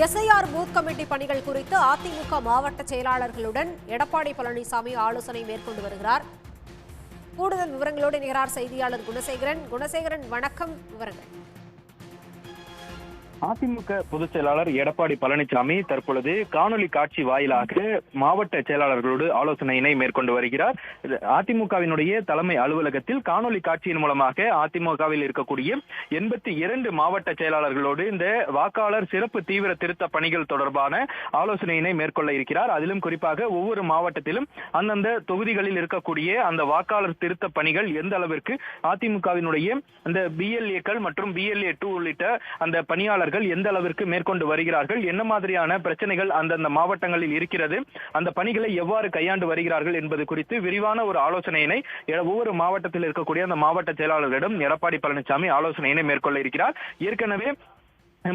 SIR booth committee பணிகள் குறித்து அதிமுக மாவட்ட செயலாளர்களுடன் எடப்பாடி பழனிசாமி ஆலோசனை மேற்கொண்டு வருகிறார். கூடுதல் விவரங்களோடு இணைகிறார் செய்தியாளர் குணசேகரன். வணக்கம். விவரங்கள். அதிமுக பொதுச் செயலாளர் எடப்பாடி பழனிசாமி தற்பொழுது காணொலி காட்சி வாயிலாக மாவட்ட செயலாளர்களோடு ஆலோசனையினை மேற்கொண்டு வருகிறார். அதிமுகவினுடைய தலைமை அலுவலகத்தில் காணொலி காட்சியின் மூலமாக அதிமுகவில் இருக்கக்கூடிய 82 மாவட்ட செயலாளர்களோடு இந்த வாக்காளர் சிறப்பு தீவிர திருத்த பணிகள் தொடர்பான ஆலோசனையினை மேற்கொள்ள இருக்கிறார். அதிலும் குறிப்பாக ஒவ்வொரு மாவட்டத்திலும் அந்தந்த தொகுதிகளில் இருக்கக்கூடிய அந்த வாக்காளர் திருத்த பணிகள் எந்த அளவிற்கு அதிமுகவினுடைய அந்த BLA-க்கள் மற்றும் BLA-2 உள்ளிட்ட அந்த பணியாளர்கள் எந்த அளவிற்கு மேற்கொண்டு வருகிறார்கள், என்ன மாதிரியான பிரச்சனைகள் அந்தந்த மாவட்டங்களில் இருக்கிறது, அந்த பணிகளை எவ்வாறு கையாண்டு வருகிறார்கள் என்பது குறித்து விரிவான ஒரு ஆலோசனையினை ஒவ்வொரு மாவட்டத்தில் இருக்கக்கூடிய அந்த மாவட்ட செயலாளர்களிடம் எடப்பாடி பழனிசாமி ஆலோசனையினை மேற்கொள்ள இருக்கிறார். ஏற்கனவே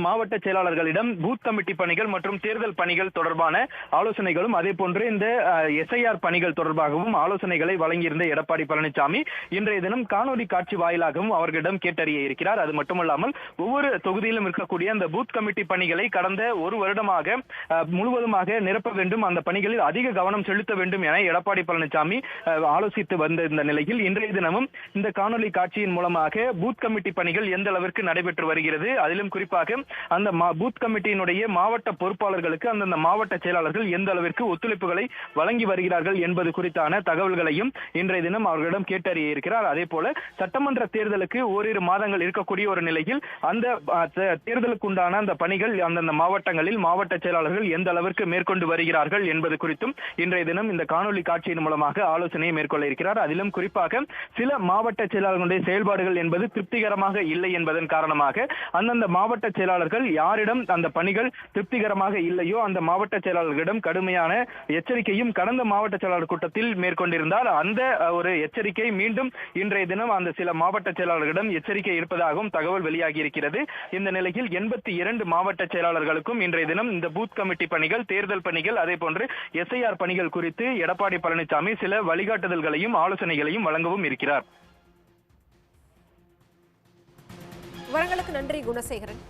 மாவட்ட செயலாளர்களிடம் பூத் கமிட்டி பணிகள் மற்றும் தேர்தல் பணிகள் தொடர்பான ஆலோசனைகளும் அதே போன்று இந்த SIR பணிகள் தொடர்பாகவும் ஆலோசனைகளை வழங்கியிருந்த எடப்பாடி பழனிசாமி இன்றைய தினம் காணொலி காட்சி வாயிலாகவும் அவர்களிடம் கேட்டறிய இருக்கிறார். அது மட்டுமல்லாமல் ஒவ்வொரு தொகுதியிலும் இருக்கக்கூடிய அந்த பூத் கமிட்டி பணிகளை கடந்த ஒரு வருடமாக முழுவதுமாக நிரப்ப வேண்டும், அந்த பணிகளில் அதிக கவனம் செலுத்த வேண்டும் என எடப்பாடி பழனிசாமி ஆலோசித்து வந்த இந்த நிலையில் இன்றைய தினமும் இந்த காணொலி காட்சியின் மூலமாக பூத் கமிட்டி பணிகள் எந்த அளவிற்கு நடைபெற்று வருகிறது, அதிலும் குறிப்பாக அந்த பூத் கமிட்டியினுடைய மாவட்ட பொறுப்பாளர்களுக்கு அந்தந்த மாவட்ட செயலாளர்கள் எந்த அளவிற்கு ஒத்துழைப்புகளை வழங்கி வருகிறார்கள் என்பது குறித்தான தகவல்களையும் இன்றைய தினம் அவர்களிடம் கேட்டறிய இருக்கிறார். அதே போல சட்டமன்ற தேர்தலுக்கு ஓரிரு மாதங்கள் இருக்கக்கூடிய ஒரு நிலையில் அந்த தேர்தலுக்கு உண்டான அந்த பணிகள் அந்தந்த மாவட்டங்களில் மாவட்ட செயலாளர்கள் எந்த அளவிற்கு மேற்கொண்டு வருகிறார்கள் என்பது குறித்தும் இன்றைய தினம் இந்த காணொலி காட்சியின் மூலமாக ஆலோசனையை மேற்கொள்ள இருக்கிறார். அதிலும் குறிப்பாக சில மாவட்ட செயலாளர்களுடைய செயல்பாடுகள் என்பது திருப்திகரமாக இல்லை என்பதன் காரணமாக அந்தந்த மாவட்ட செயலாளர்கள் யாரிடம் அந்த பணிகள் திருப்திகரமாக இல்லையோ அந்த மாவட்ட செயலாளர்களிடம் கடுமையான எச்சரிக்கையும் கடந்த மாவட்ட செயலாளர் கூட்டத்தில் மேற்கொண்டிருந்தால் அந்த ஒரு எச்சரிக்கை மீண்டும் இன்றைய தினம் அந்த சில மாவட்ட செயலாளர்களிடம் எச்சரிக்கை இருப்பதாகவும் தகவல் வெளியாகி இருக்கிறது. இந்த நிலையில் 82 மாவட்ட செயலாளர்களுக்கும் இன்றைய தினம் இந்த பூத் கமிட்டி பணிகள், தேர்தல் பணிகள், அதே போன்று SIR பணிகள் குறித்து எடப்பாடி பழனிசாமி சில வழிகாட்டுதல்களையும் ஆலோசனைகளையும் வழங்கவும் இருக்கிறார். விவரங்களுக்கு நன்றி குணசேகரன்.